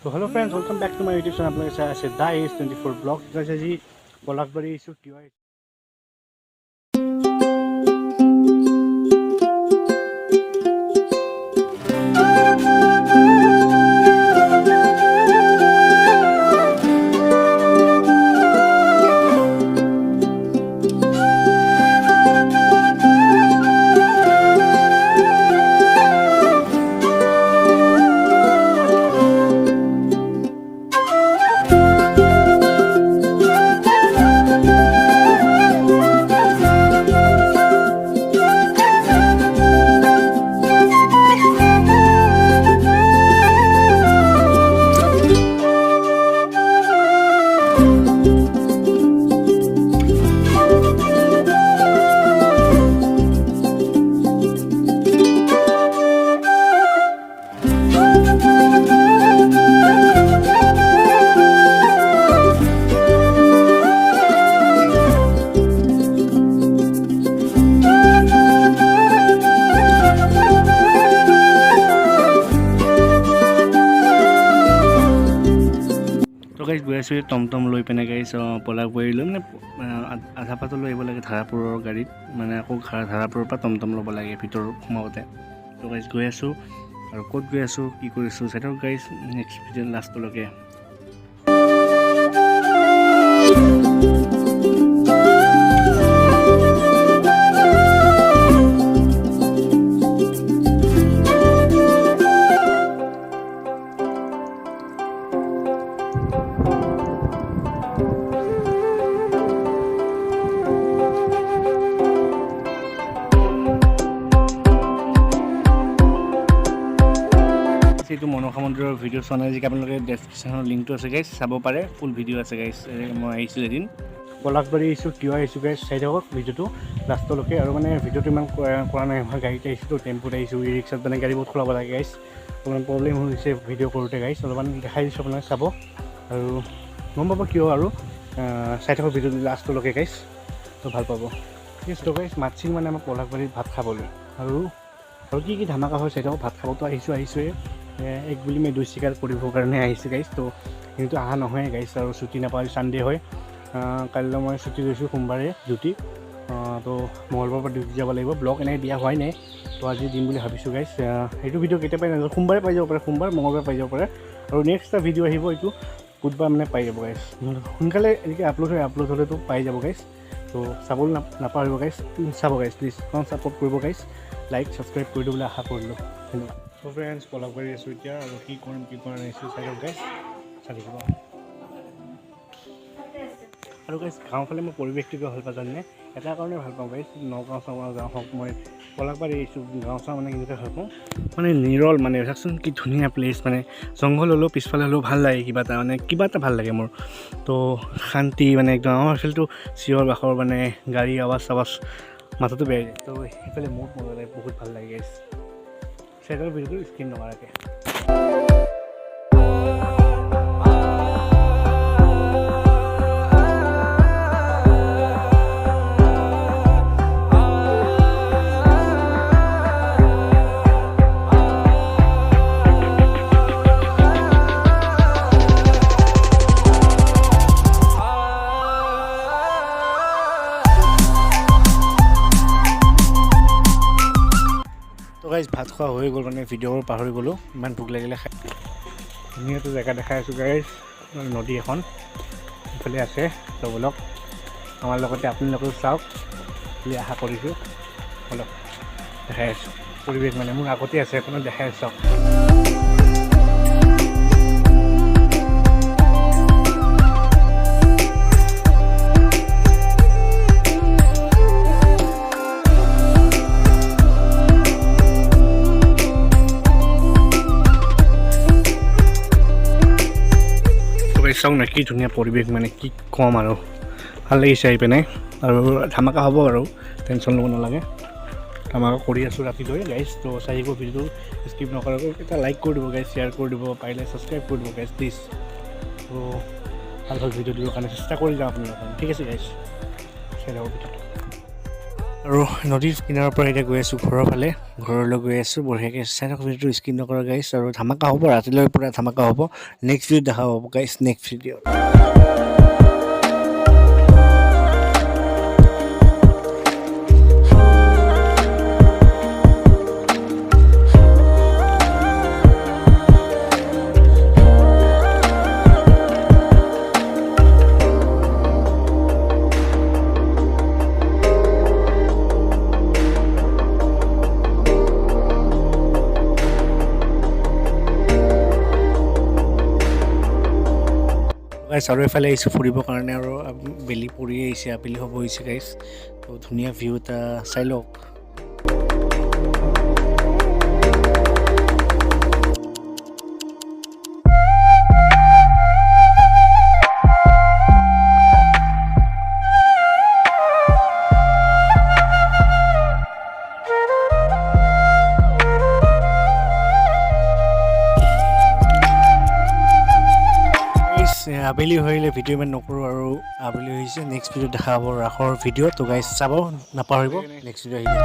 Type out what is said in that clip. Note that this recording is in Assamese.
So hello friends, welcome back to my YouTube channel. আপোনালোকে চাই আছে দা এজ 24 ব্লগ। আজি পলাশবাৰী আহিছোঁ কিয় গাইজ গৈ আছোঁ টমটম লৈ পিনে গাইজ পলাশবাৰী লৈ মানে আধা পাতত লৈ আহিব লাগে ধাৰাপুৰৰ গাড়ীত মানে আকৌ ধাৰাপুৰৰ পৰা টমটম ল'ব লাগে ভিতৰত সোমাওঁতে। তো গাইজ গৈ আছোঁ আৰু ক'ত গৈ আছোঁ কি কৰিছোঁ চাইডক গাইজ নেক্সট ভিডিঅ' লাষ্টলৈকে। এইটো মনসা মন্দিৰৰ ভিডিঅ' চোৱা নাই যদি আপোনালোকে ডেছক্ৰিপশ্যনৰ লিংকটো আছে গাইজ চাব পাৰে, ফুল ভিডিঅ' আছে গাইজ। মই আহিছোঁ এদিন পলাশবাৰী আহিছোঁ কিয় আহিছোঁ গাইজ চাই থাকক ভিডিঅ'টো লাষ্টলৈকে। আৰু মানে ভিডিঅ'টো ইমান কৰা নাই, মই গাড়ীতে আহিছোঁ, টেম্পুত আহিছোঁ, ই ৰিক্সাত মানে গাড়ী বহুত খোলাব লাগে গাইজ। অলপমান প্ৰব্লেম হৈছে ভিডিঅ' কৰোঁতে গাইজ, অলপমান দেখাই দিছোঁ আপোনালোকে চাব আৰু গম পাব কিয় আৰু চাই থাকক ভিডিঅ'টো লাষ্টলৈকে গাইজ, তো ভাল পাব। ঠিক আছে গাইজ, মাতছিল মানে আমাৰ পলাশবাৰীত ভাত খাবলৈ আৰু কি কি ধামাকা হয় চাই থাকক। ভাত খাবতো আহিছোঁৱে এক বুলি মই দুই স্বীকাৰ কৰিবৰ কাৰণে আহিছোঁ গাইজ। তো কিন্তু অহা নহয় গাইজ আৰু ছুটি নাপাওঁ, ছানডে হয়। কাইলৈ মই ছুটি লৈছোঁ সোমবাৰে ডিউটি, তো মঙলবাৰৰ পৰা ডিউটি যাব লাগিব। ব্লগ এনেকৈ দিয়া হোৱাই নাই, তো আজি দিম বুলি ভাবিছোঁ গাইজ। এইটো ভিডিঅ' কেতিয়া পাই নাযাওঁ, সোমবাৰে পাই যাব পাৰে, সোমবাৰ মঙলবাৰে পাই যাব পাৰে। আৰু নেক্সট এটা ভিডিঅ' আহিব, এইটো বুধবাৰ মানে পাই যাব গাইজ। সোনকালে এনেকৈ আপলোড হ'লেতো পাই যাব গাইজ। তো চাবলৈ নাপাহৰিব গাইজ, চাব গাইজ প্লিজ, ছাপোৰ্ট কৰিব গাইজ, লাইক ছাবস্ক্ৰাইব কৰি দিবলৈ আশা কৰিলোঁ, ধন্যবাদ। তো ফ্ৰেণ্ডছ পলাশবাৰী আছোঁ এতিয়া আৰু কি কৰিম কি কৰা নাইছোঁ চাই লওক গাইজ, চাই থাকিব। আৰু গাইজ গাঁও ফালে মই পৰিৱেশটো কিয় ভাল পাওঁ জানেনে? এটা কাৰণে ভাল পাওঁ গাইজ, নগাঁও চগাঁও গাঁও হওক, মই পলাশবাৰী আহিছোঁ গাঁও চাওঁ মানে কেনেকৈ ভাল পাওঁ মানে নিৰল, মানে চাওকচোন কি ধুনীয়া প্লেচ, মানে জংঘল হ'লেও পিছফালে হ'লেও ভাল লাগে, কিবা এটা ভাল লাগে মোৰ। তো শান্তি মানে একদম, আমাৰ ফিলটো চিঞৰ বাখৰ মানে গাড়ী আৱাজ মাথাটো বেয়াই যায়। তো সেইফালে মোৰ মজা লাগে, বহুত ভাল লাগে গাইজ। চাইডৰ ভিডিঅ'টো স্ক্ৰীন নমাৰাকৈ। গাইজ ভাত খোৱা হৈ গ'ল, মানে ভিডিঅ'বোৰ পাহৰি গ'লোঁ, ইমান ভোক লাগিলে খাই। ধুনীয়াটো জেগা দেখাই আছোঁ গাইজ, নদী এখন এইফালে আছে, তো বলক আমাৰ লগতে আপোনালোকেও চাওক বুলি আশা কৰিছোঁ। বলক দেখাই আছোঁ পৰিৱেশ, মানে মোৰ আগতে আছে, আপোনাৰ দেখাই আছোঁ চাওক। চাওক না কি ধুনীয়া পৰিৱেশ, মানে কি ক'ম আৰু, ভাল লাগিছে আহি পিনে। আৰু ধামাকা হ'ব আৰু টেনশ্যন ল'ব নালাগে, ধামাকা কৰি আছোঁ ৰাতিলৈ গাইজ। তো চাই আহিব ভিডিঅ'টো, স্কিপ নকৰাকৈ এটা লাইক কৰি দিব গাইজ, শ্বেয়াৰ কৰি দিব, পাৰিলে ছাবস্ক্ৰাইব কৰি দিব গাইজ প্লিজ। তো ভাল ভাল ভিডিঅ' দিবৰ কাৰণে চেষ্টা কৰি যাওঁ আপোনালোকৰ, ঠিক আছে গাইজ, চাই থাকক ভিডিঅ'টো। আৰু নদীৰ কিনাৰৰ পৰা এতিয়া গৈ আছোঁ ঘৰৰ ফালে, ঘৰলৈ গৈ আছোঁ বঢ়িয়াকৈ। চাই থাকক ভিডিঅ'টো স্কিপ নকৰা গাইছ, আৰু ধামাকা হ'ব ৰাতিলৈ, পূৰা ধামাকা হ'ব। নেক্সট ভিডিঅ'ত দেখা হ'ব গাইছ, নেক্সট ভিডিঅ'ত। গাইছ আৰু এইফালে আহিছোঁ ফুৰিবৰ কাৰণে, আৰু বেলি পৰি আহিছে, আবেলি হ'ব হৈছে গাইছ। তো ধুনীয়া ভিউ এটা চাই লওক। আবেলি হৈলে ভিডিঅ' ইমান নকৰোঁ, আৰু আবেলি হৈছে। নেক্সট ভিডিঅ'ত দেখা হ'ব ৰাসৰ ভিডিঅ'। তো গাইছ চাব নাপাহৰিব, নেক্সট ভিডিঅ' আহিলে।